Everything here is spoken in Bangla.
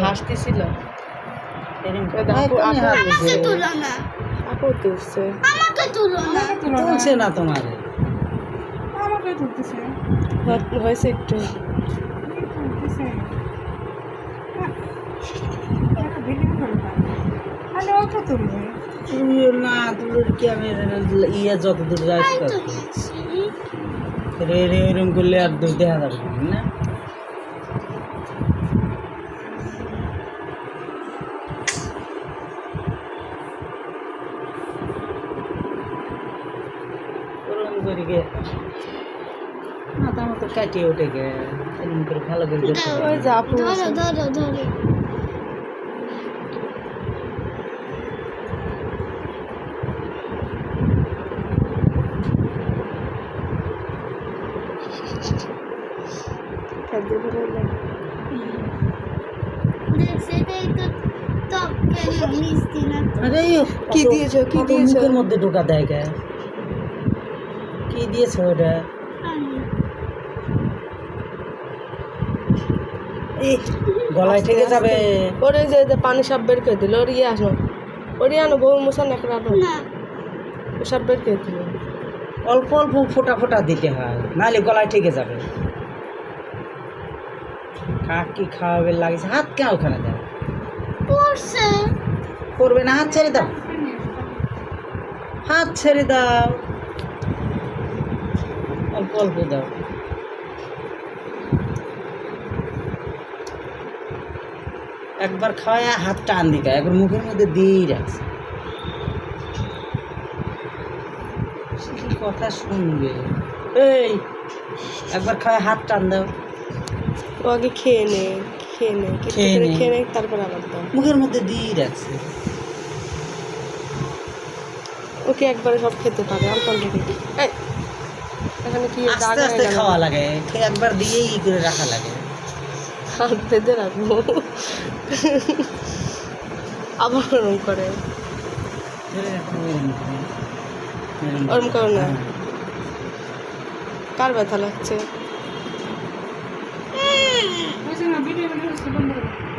হাসতেছিল তুলছে না তোমার হয়েছে একটু তুমিও না তুলোর কি আমি ইয়ে যত দূর যাই এরকম করলে আর দূর দেখা যাবে না মাথা মতো কাটিয়ে উঠে গে এরকম করে ভালো করে কি দিয়েছো মুখের মধ্যে ঢোকা দেয় গে কি দিয়েছো ওটা গলায় থেকে যাবে ওরে যে পানি সব বের করে দিল ওর আসো ওরে আনো বউ মশা নাকড়া আনো সব বের করে দিল অল্প অল্প ফোটা ফোটা দিতে হয় নাহলে গলায় থেকে যাবে কাক কি খাওয়াবে লাগছে হাত কেন ওখানে দেয় করবে না হাত ছেড়ে দাও হাত ছেড়ে দাও অল্প অল্প দাও একবার খাওয়ায় হাত টান দিকে একবার মুখের মধ্যে দিয়েই রাখছে কি কথা শুনবে এই একবার খাওয়ায় হাত টান দাও ও আগে খেয়ে নে তারপর আবার দাও মুখের মধ্যে দিয়েই রাখছে ওকে একবারে সব খেতে পারে অল্প অল্প খেতে এখানে কি আস্তে আস্তে খাওয়া লাগে একবার দিয়েই করে রাখা লাগে হাত বেঁধে রাখবো আবার ওরম করে ওরম করো না কার ব্যথা লাগছে